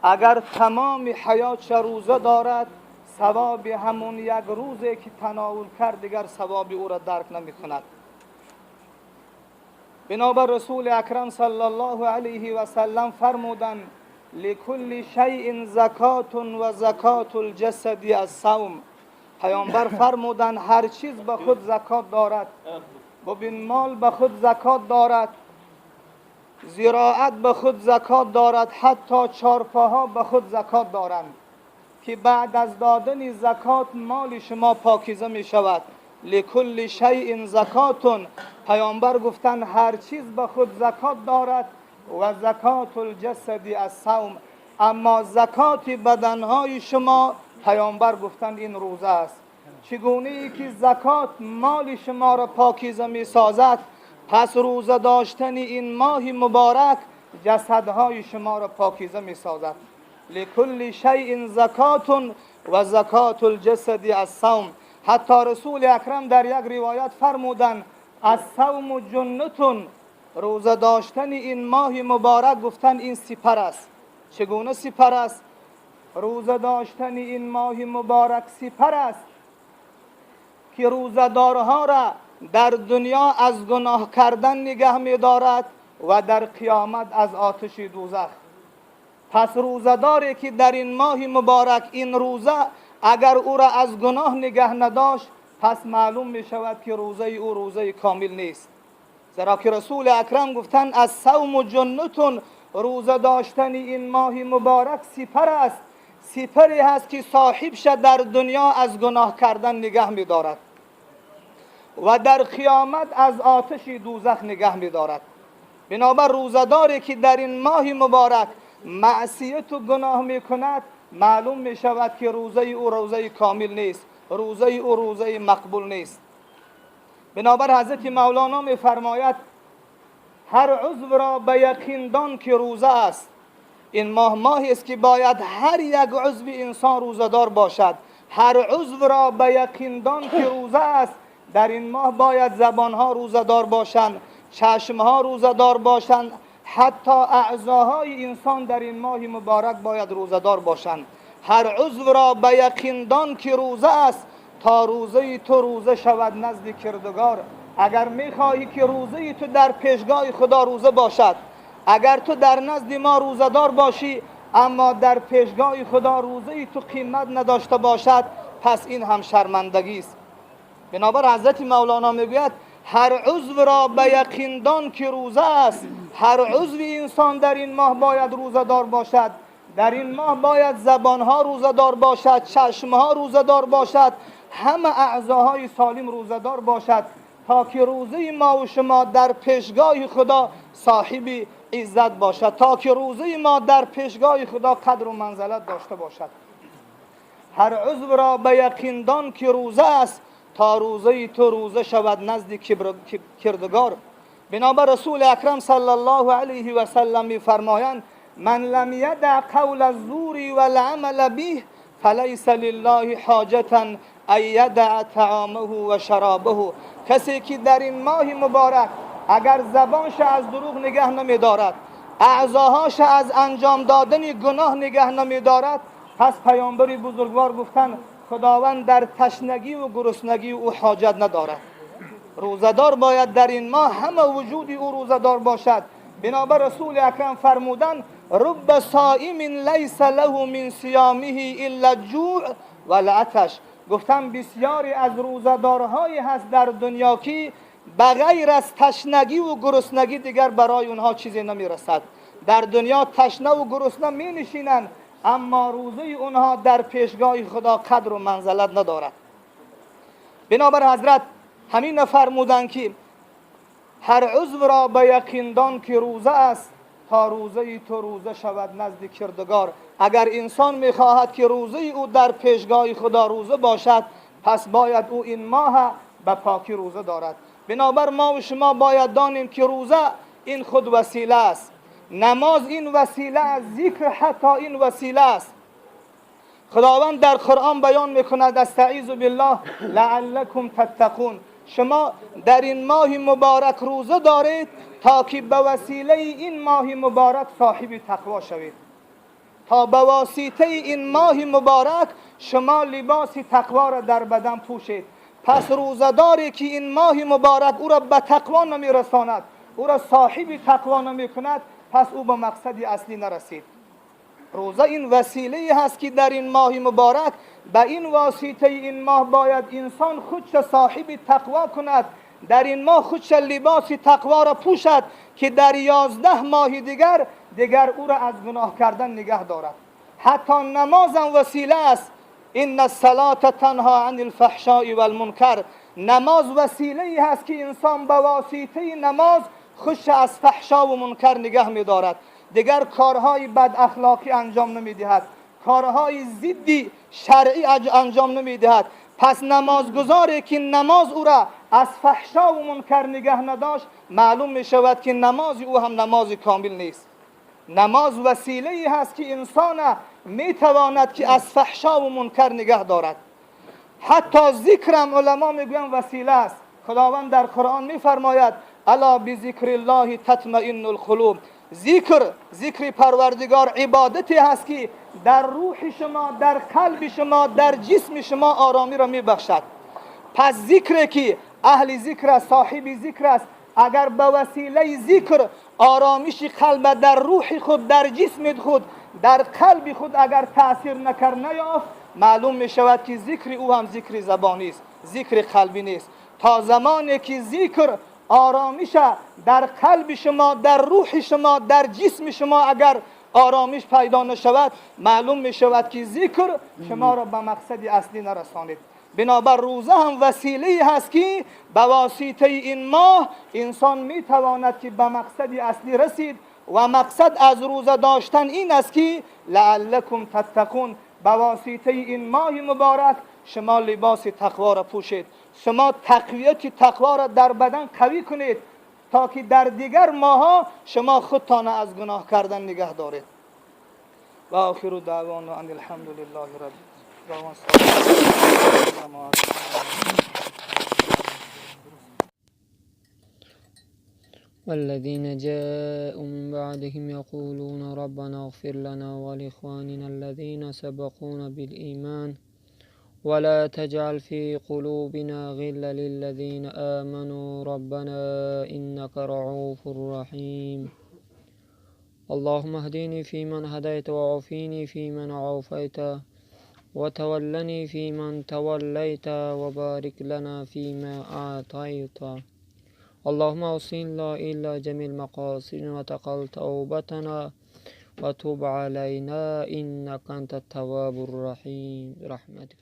اگر تمام حیاتش روزه دارد، ثواب همون یک روزی که تناول کرد دیگر ثواب او را درک نمی کند. بنابر رسول اکرم صلی الله علیه و سلم فرمودند لکل شیء زکات و زکات الجسد الصوم. پیامبر فرمودند هر چیز به خود زکات دارد. ببین مال به خود زکات دارد، زراعت به خود زکات دارد، حتی چارپاها به خود زکات دارند که بعد از دادن زکات مال شما پاکیزه می شود. لکل شیء زکات. پیامبر گفتند هر چیز به خود زکات دارد و زکات الجسد الصوم. اما زکات بدنهای شما پیامبر گفتند این روزه است. چگونه ای که زکات مال شما را پاکیزه می سازد، پس روزه داشتن این ماه مبارک جسدهای شما را پاکیزه می سازد. لکل شیء زکات و زکات الجسد الصوم. حتی رسول اکرم در یک روایت فرمودند الصوم جنة. روزه داشتن این ماه مبارک گفتن این سپر است. چگونه سپر است؟ روزه داشتن این ماه مبارک سپر است که روزه‌دارها را در دنیا از گناه کردن نگه می دارد و در قیامت از آتش دوزخ. پس روزه‌داری که در این ماه مبارک این روزه اگر او را از گناه نگه نداشت، پس معلوم می شود که روزه او روزه کامل نیست. زیرا که رسول اکرم گفتند الصوم جنة. روزه داشتن این ماه مبارک سپر است. سپری هست که صاحبش در دنیا از گناه کردن نگه می دارد و در قیامت از آتش دوزخ نگه می دارد. بنابر روزه‌داری که در این ماه مبارک معصیت و گناه می کند، معلوم می شود که روزه او روزه کامل نیست، روزه او روزه مقبول نیست. بنابر حضرت مولانا می فرماید هر عضو را به یقین دان که روزه است. این ماهی است که باید هر یک عضو انسان روزه دار باشد. هر عضو را به یقین دان که روزه است. در این ماه باید زبانها روزه دار باشند، چشمها روزه دار باشند، حتی اعضاهای انسان در این ماه مبارک باید روزه دار باشند. هر عضو را به یقین دان که روزه است تا روزه تو روزه شود نزد کردگار. اگر میخواهی که روزه تو در پیشگاه خدا روزه باشد، اگر تو در نزد ما روزه دار باشی اما در پیشگاه خدا روزه تو قیمت نداشته باشد، پس این هم شرمندگی است. بنابر حضرت مولانا میگوید هر عضو را به یقین دان که روزه است. هر عضو انسان در این ماه باید روزه دار باشد. در این ماه باید زبانها روزه دار باشد، چشمها روزه دار باشد، همه اعضاهای سالم روزه دار باشد تا که روزه ما و شما در پیشگاه خدا صاحب عزت باشد، تا که روزه ما در پیشگاه خدا قدر و منزلت داشته باشد. هر عضو را به یقین دان که روزه است تا روزه تو روزه شود نزد کردگار. بنابر رسول اکرم صلی الله علیه و سلم می‌فرمایند من لم یدع قول الزور والعمل به فلیس لله حاجة ان یدع طعامه و شرابه. کسی که در این ماه مبارک اگر زبانش از دروغ نگه نمی دارد، اعضاهاش از انجام دادن گناه نگه نمی دارد، پس پیامبر بزرگوار گفتند خداوند در تشنگی و گرسنگی او حاجت ندارد. روزدار باید در این ماه همه وجود او روزدار باشد. بنابر رسول اکرم فرمودند رب صائم لیس له من صیامه الا الجوع والعطش. گفتم بسیاری از روزدارهایی هست در دنیا که بغیر از تشنگی و گرسنگی دیگر برای اونها چیزی نمی رسد. در دنیا تشنه و گرسنه می نشینند اما روزه اونها در پیشگاه خدا قدر و منزلت ندارد. بنابر حضرت همین فرمودند که هر عضو را به یقین دان که روزه است تا روزه تو روزه شود نزد کردگار. اگر انسان میخواهد که روزه او در پیشگاه خدا روزه باشد، پس باید او این ماه به پاکی روزه دارد. بنابر ما و شما باید دانیم که روزه این خود وسیله است، نماز این وسیله است، ذکر حتی این وسیله است. خداوند در قرآن بیان میکند استعیذ بالله لعلکم تتقون. شما در این ماه مبارک روزه دارید تا که به وسیله این ماه مبارک صاحب تقوا شوید. تا به واسطه این ماه مبارک شما لباس تقوا را در بدن پوشید. پس روزداری که این ماه مبارک او را به تقوا نمیرساند، او را صاحب تقوا نمیکند، پس او به مقصد اصلی نرسید. روزه این وسیله هست که در این ماه مبارک به این واسطه این ماه باید انسان خودش صاحب تقوا کند، در این ماه خودش لباس تقوا را پوشد که در 11 ماه دیگر او را از گناه کردن نگه دارد. حتی نماز هم وسیله است. ان الصلاة تنها عن الفحشاء والمنکر. نماز وسیله هست که انسان به واسطه نماز خودش از فحشا و منکر نگه می‌دارد، دیگر کارهای بد اخلاقی انجام نمی‌دهد، کارهای ضد شرعی انجام نمی‌دهد. پس نمازگزاری که نماز او را از فحشا و منکر نگه نداشت، معلوم می‌شود که نماز او هم نماز کامل نیست. نماز وسیله هست که انسان میتواند که از فحشا و منکر نگه دارد. حتی ذکر هم علما میگویند وسیله است. خداوند در قرآن میفرماید الا بذکر الله تطمئن القلوب. ذکر پروردگار عبادتی هست که در روح شما، در قلب شما، در جسم شما آرامی را میبخشد. پس ذکر که اهل ذکر است، صاحب ذکر است، اگر به وسیله ذکر آرامش قلب در روح خود، در جسم خود، در قلب خود اگر تأثیر نیافت، معلوم می شود که ذکر او هم ذکر زبانی است، ذکر قلبی نیست. تا زمانی که ذکر آرامش در قلب شما، در روح شما، در جسم شما اگر آرامش پیدا نشود، معلوم می شود که ذکر شما را به مقصد اصلی نرسانید. بنابر روزه هم وسیله هست که به واسطه این ماه انسان می تواند که به مقصد اصلی رسید، و مقصد از روزه داشتن این است که لعلکم تتقون. به واسطه این ماه مبارک شما لباس تقوا را پوشید، شما تقویت تقوا را در بدن قوی کنید تا که در دیگر ماها شما خودتان از گناه کردن نگه دارید. و آخر دعوانا ان الحمد لله رب العالمین. والذين جاءوا من بعدهم يقولون ربنا اغفر لنا ولإخواننا الذين سبقونا بالإيمان ولا تجعل في قلوبنا غلا للذين آمنوا ربنا إنك رعوف رحيم. اللهم اهدني فيمن هديت وعافيني فيمن عافيت وتولني فيمن توليت وبارك لنا فيما أعطيت. اللهم اوصلنا إلى جميع المقاصد وتقبل توبتنا وتب علينا إنك أنت التواب الرحيم برحمتك.